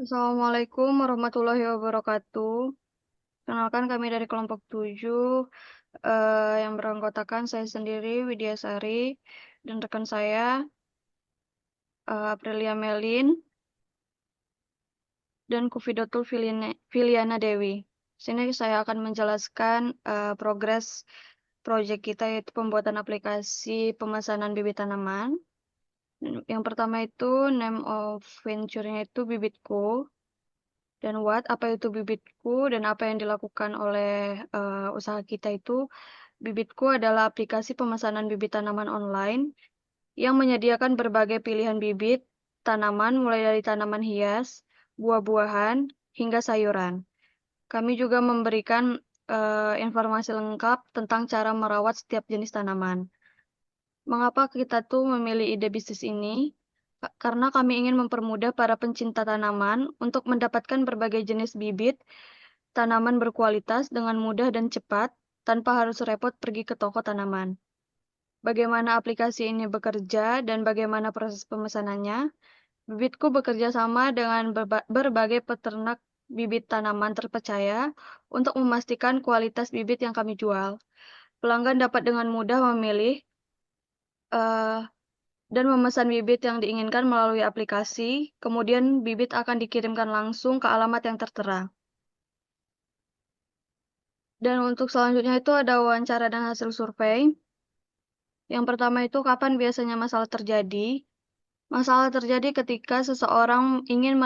Assalamualaikum warahmatullahi wabarakatuh. Kenalkan kami dari kelompok 7 yang beranggotakan saya sendiri, Widya Sari, dan rekan saya, Aprilia Melin, dan Kufidatul Filiana Dewi. Sini saya akan menjelaskan progres proyek kita, yaitu pembuatan aplikasi pemesanan bibit tanaman. Yang pertama itu name of venture-nya itu Bibitku. Dan apa itu Bibitku dan apa yang dilakukan oleh usaha kita itu, Bibitku adalah aplikasi pemesanan bibit tanaman online yang menyediakan berbagai pilihan bibit tanaman mulai dari tanaman hias, buah-buahan, hingga sayuran. Kami juga memberikan informasi lengkap tentang cara merawat setiap jenis tanaman. Mengapa kita tuh memilih ide bisnis ini? Karena kami ingin mempermudah para pencinta tanaman untuk mendapatkan berbagai jenis bibit tanaman berkualitas dengan mudah dan cepat tanpa harus repot pergi ke toko tanaman. Bagaimana aplikasi ini bekerja dan bagaimana proses pemesanannya? Bibitku bekerja sama dengan berbagai peternak bibit tanaman terpercaya untuk memastikan kualitas bibit yang kami jual. Pelanggan dapat dengan mudah memilih uh, dan memesan bibit yang diinginkan melalui aplikasi, kemudian bibit akan dikirimkan langsung ke alamat yang tertera. Dan untuk selanjutnya itu ada wawancara dan hasil survei. Yang pertama itu kapan biasanya masalah terjadi? Masalah terjadi ketika seseorang ingin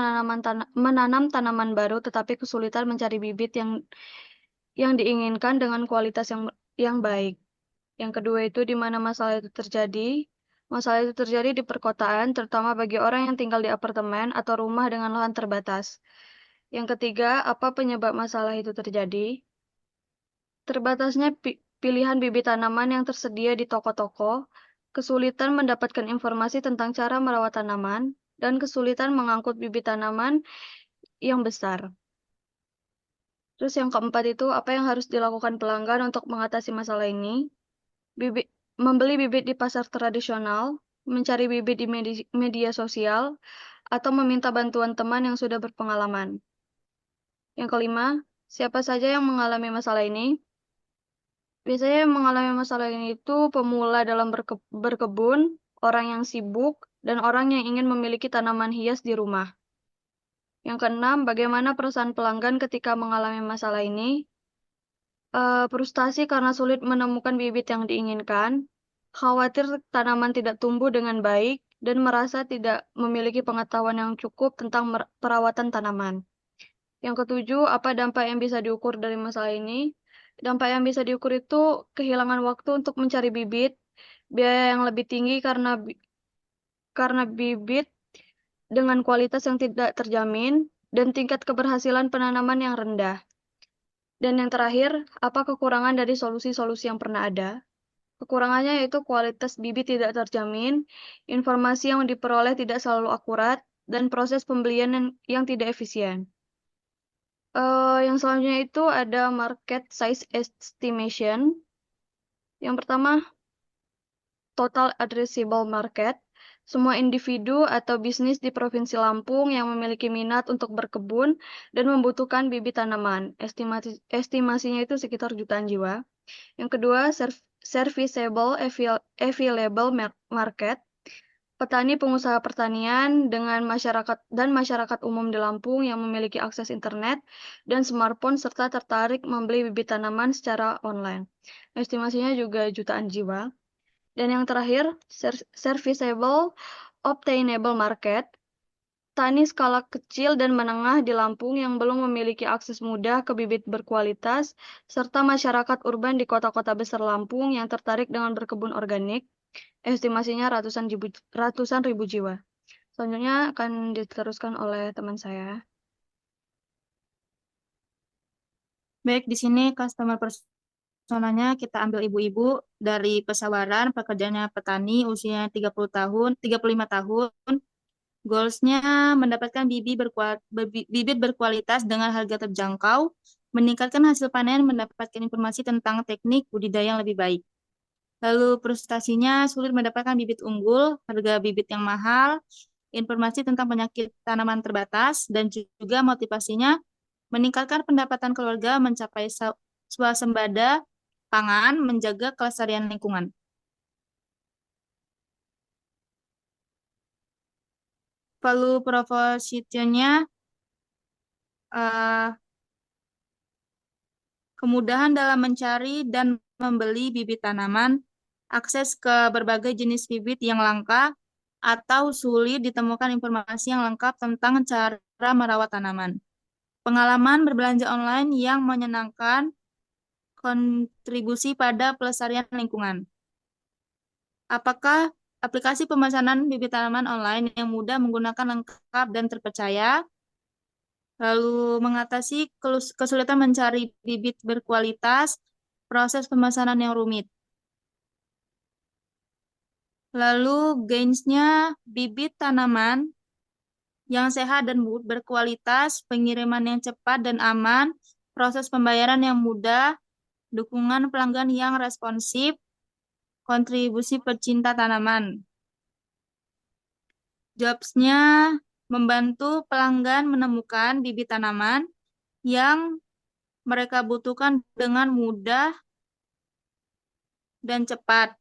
menanam tanaman baru tetapi kesulitan mencari bibit yang diinginkan dengan kualitas yang baik. Yang kedua itu di mana masalah itu terjadi? Masalah itu terjadi di perkotaan, terutama bagi orang yang tinggal di apartemen atau rumah dengan lahan terbatas. Yang ketiga, apa penyebab masalah itu terjadi? Terbatasnya pilihan bibit tanaman yang tersedia di toko-toko, kesulitan mendapatkan informasi tentang cara merawat tanaman, dan kesulitan mengangkut bibit tanaman yang besar. Terus yang keempat itu, apa yang harus dilakukan pelanggan untuk mengatasi masalah ini? Membeli bibit di pasar tradisional, mencari bibit di media sosial, atau meminta bantuan teman yang sudah berpengalaman. Yang kelima, siapa saja yang mengalami masalah ini? Biasanya yang mengalami masalah ini itu pemula dalam berkebun, orang yang sibuk, dan orang yang ingin memiliki tanaman hias di rumah. Yang keenam, bagaimana perasaan pelanggan ketika mengalami masalah ini? Frustasi karena sulit menemukan bibit yang diinginkan, khawatir tanaman tidak tumbuh dengan baik, dan merasa tidak memiliki pengetahuan yang cukup tentang perawatan tanaman. Yang ketujuh, apa dampak yang bisa diukur dari masalah ini? Dampak yang bisa diukur itu kehilangan waktu untuk mencari bibit, biaya yang lebih tinggi karena bibit dengan kualitas yang tidak terjamin, dan tingkat keberhasilan penanaman yang rendah. Dan yang terakhir, apa kekurangan dari solusi-solusi yang pernah ada? Kekurangannya yaitu kualitas bibit tidak terjamin, informasi yang diperoleh tidak selalu akurat, dan proses pembelian yang tidak efisien. Yang selanjutnya itu ada market size estimation. Yang pertama, total addressable market. Semua individu atau bisnis di Provinsi Lampung yang memiliki minat untuk berkebun dan membutuhkan bibit tanaman. Estimasinya itu sekitar jutaan jiwa. Yang kedua, serviceable available market. Petani pengusaha pertanian dengan masyarakat umum di Lampung yang memiliki akses internet dan smartphone serta tertarik membeli bibit tanaman secara online. Estimasinya juga jutaan jiwa. Dan yang terakhir, serviceable obtainable market. Tani skala kecil dan menengah di Lampung yang belum memiliki akses mudah ke bibit berkualitas, serta masyarakat urban di kota-kota besar Lampung yang tertarik dengan berkebun organik. Estimasinya ratusan ribu jiwa. Selanjutnya akan diteruskan oleh teman saya. Baik, di sini customer personanya kita ambil ibu-ibu dari pesawaran, pekerjaannya petani, usia 30 tahun, 35 tahun. Goalsnya mendapatkan bibit berkualitas dengan harga terjangkau, meningkatkan hasil panen, mendapatkan informasi tentang teknik budidaya yang lebih baik. Lalu frustasinya sulit mendapatkan bibit unggul, harga bibit yang mahal, informasi tentang penyakit tanaman terbatas, dan juga motivasinya meningkatkan pendapatan keluarga, mencapai swasembada pangan, menjaga kelestarian lingkungan. Value propositionnya eh, kemudahan dalam mencari dan membeli bibit tanaman, akses ke berbagai jenis bibit yang langka, atau sulit ditemukan informasi yang lengkap tentang cara merawat tanaman. Pengalaman berbelanja online yang menyenangkan, kontribusi pada pelestarian lingkungan. Apakah aplikasi pemesanan bibit tanaman online yang mudah, menggunakan, lengkap, dan terpercaya, lalu mengatasi kesulitan mencari bibit berkualitas, proses pemesanan yang rumit. Lalu gains-nya bibit tanaman yang sehat dan berkualitas, pengiriman yang cepat dan aman, proses pembayaran yang mudah, dukungan pelanggan yang responsif, kontribusi pecinta tanaman. Jobs-nya membantu pelanggan menemukan bibit tanaman yang mereka butuhkan dengan mudah dan cepat,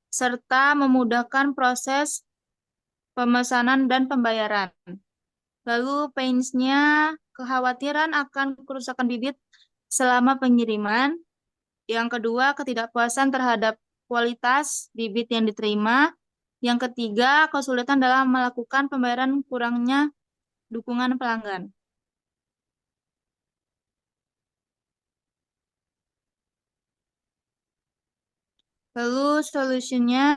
serta memudahkan proses pemesanan dan pembayaran. Lalu pains-nya kekhawatiran akan kerusakan bibit selama pengiriman. Yang kedua, ketidakpuasan terhadap kualitas bibit yang diterima. Yang ketiga, kesulitan dalam melakukan pembayaran, kurangnya dukungan pelanggan. Lalu solusinya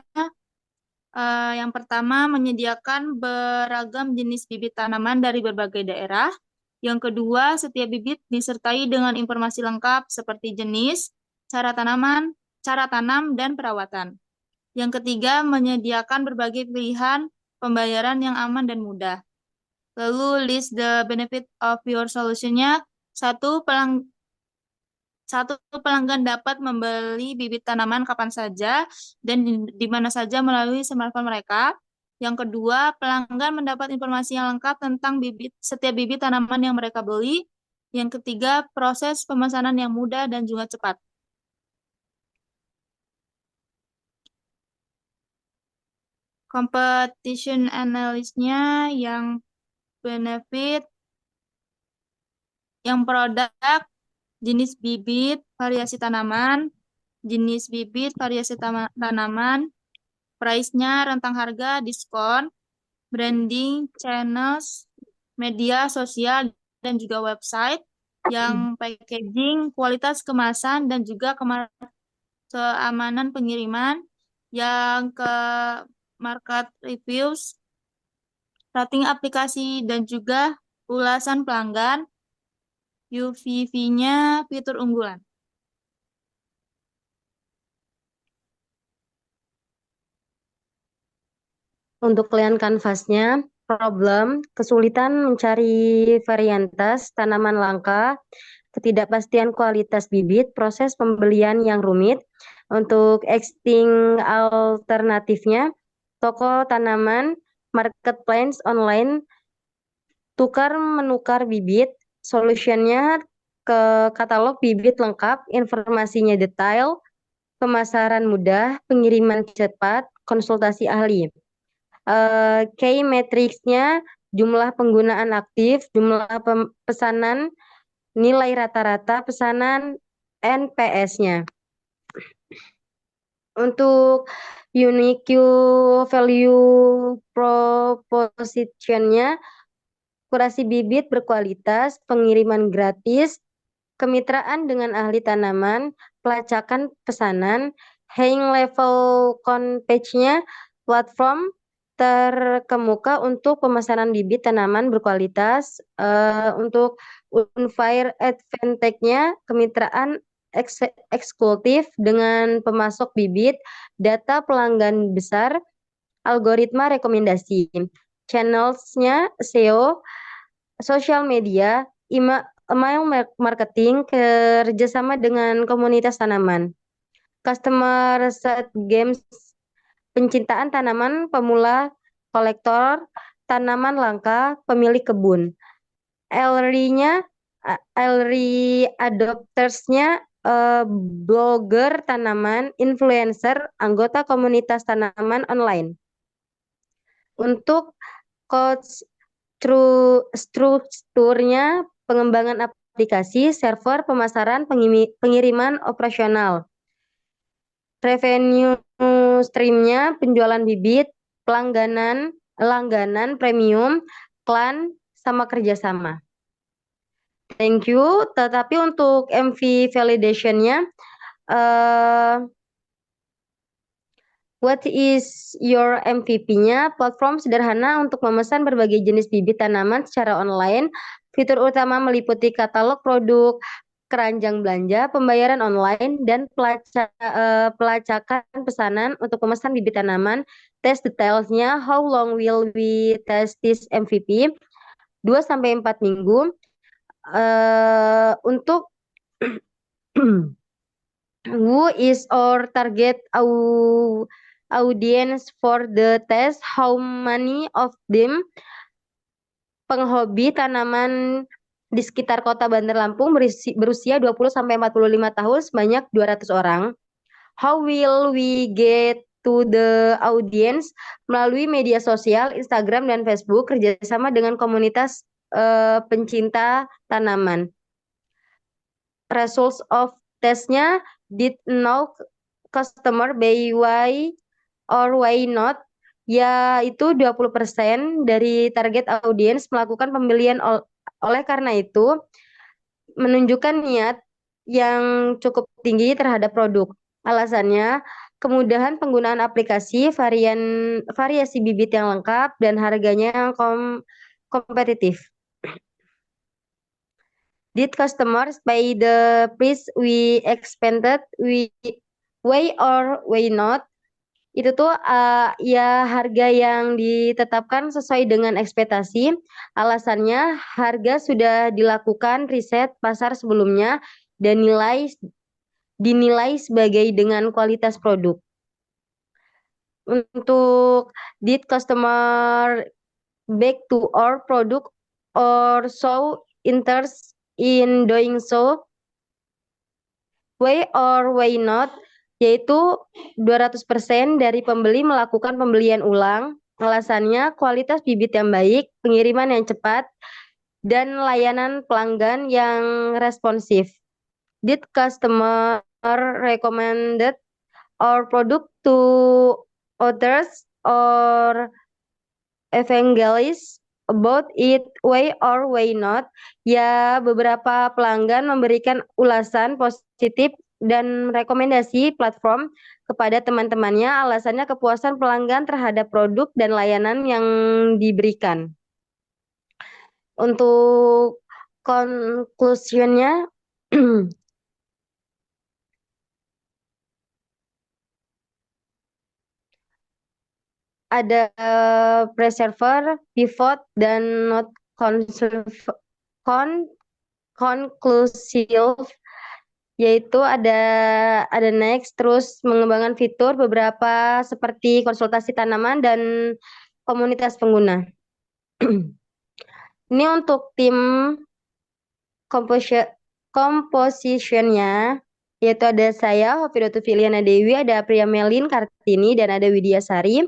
yang pertama, menyediakan beragam jenis bibit tanaman dari berbagai daerah. Yang kedua, setiap bibit disertai dengan informasi lengkap seperti jenis, cara tanaman, cara tanam, dan perawatan. Yang ketiga, menyediakan berbagai pilihan pembayaran yang aman dan mudah. Lalu list the benefit of your solution-nya. Satu, pelanggan dapat membeli bibit tanaman kapan saja dan di mana saja melalui smartphone mereka. Yang kedua, pelanggan mendapat informasi yang lengkap tentang setiap bibit tanaman yang mereka beli. Yang ketiga, proses pemesanan yang mudah dan juga cepat. Competition analysis-nya yang benefit, yang produk, jenis bibit, variasi tanaman, jenis bibit, variasi tanaman, price-nya, rentang harga, diskon, branding, channels, media sosial, dan juga website, yang packaging, kualitas kemasan, dan juga keamanan pengiriman, yang ke market reviews, rating aplikasi, dan juga ulasan pelanggan, UVV-nya, fitur unggulan. Untuk klien kanvasnya, problem, kesulitan mencari varietas tanaman langka, ketidakpastian kualitas bibit, proses pembelian yang rumit. Untuk existing alternatifnya, toko tanaman, marketplace online, tukar-menukar bibit, solutionnya ke katalog bibit lengkap, informasinya detail, pemasaran mudah, pengiriman cepat, konsultasi ahli. Key matriksnya jumlah penggunaan aktif, jumlah pesanan, nilai rata-rata pesanan, NPS-nya. Untuk unique value proposition-nya, kurasi bibit berkualitas, pengiriman gratis, kemitraan dengan ahli tanaman, pelacakan pesanan, high level page-nya, platform terkemuka untuk pemesanan bibit tanaman berkualitas. Untuk unfair advantage-nya, kemitraan eksekutif dengan pemasok bibit, data pelanggan besar, algoritma rekomendasi, channels-nya SEO, sosial media, email marketing, kerjasama dengan komunitas tanaman, customer set games, pencintaan tanaman, pemula, kolektor, tanaman langka pemilik kebun. Early adopters-nya blogger tanaman, influencer, anggota komunitas tanaman online. Untuk coach strukturnya pengembangan aplikasi, server, pemasaran, pengiriman operasional. Revenue streamnya penjualan bibit, langganan premium, klan, sama kerjasama. Thank you. Tetapi untuk MV validation-nya, what is your MVP-nya? Platform sederhana untuk memesan berbagai jenis bibit tanaman secara online. Fitur utama meliputi katalog produk, keranjang belanja, pembayaran online, dan pelacakan pesanan untuk memesan bibit tanaman. Test detailsnya, how long will we test this MVP? 2-4 minggu. Untuk who is our target audience for the test? How many of them? Penghobi tanaman di sekitar kota Bandar Lampung berusia 20-45 tahun sebanyak 200 orang. How will we get to the audience? Melalui media sosial, Instagram dan Facebook, kerjasama dengan komunitas pencinta tanaman. Results of testnya, did no customer buy why or why not, yaitu 20% dari target audiens melakukan pembelian oleh karena itu menunjukkan niat yang cukup tinggi terhadap produk. Alasannya, kemudahan penggunaan aplikasi, variasi bibit yang lengkap, dan harganya yang kompetitif. Did customers buy the price we expected? Why or why not? Itu tuh ya harga yang ditetapkan sesuai dengan ekspektasi. Alasannya harga sudah dilakukan riset pasar sebelumnya dan dinilai sebagai dengan kualitas produk. Untuk did customer back to our product or show interest in doing so? Why or why not? Yaitu 200% dari pembeli melakukan pembelian ulang. Alasannya kualitas bibit yang baik, pengiriman yang cepat, dan layanan pelanggan yang responsif. Did customer recommended our product to others or evangelists about it? Why or why not? Ya, beberapa pelanggan memberikan ulasan positif dan rekomendasi platform kepada teman-temannya. Alasannya kepuasan pelanggan terhadap produk dan layanan yang diberikan. Untuk conclusion-nya, ada preserver, pivot, dan not conclusive, yaitu ada next, terus mengembangkan fitur beberapa seperti konsultasi tanaman dan komunitas pengguna. Ini untuk tim composition-nya, yaitu ada saya, Hovidotu Filiana Dewi, ada Priya Melin Kartini, dan ada Widya Sari.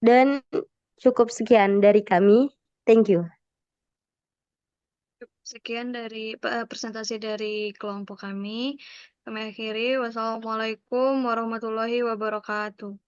Dan cukup sekian dari kami. Thank you. Sekian dari presentasi dari kelompok kami. Kami akhiri. Wassalamualaikum warahmatullahi wabarakatuh.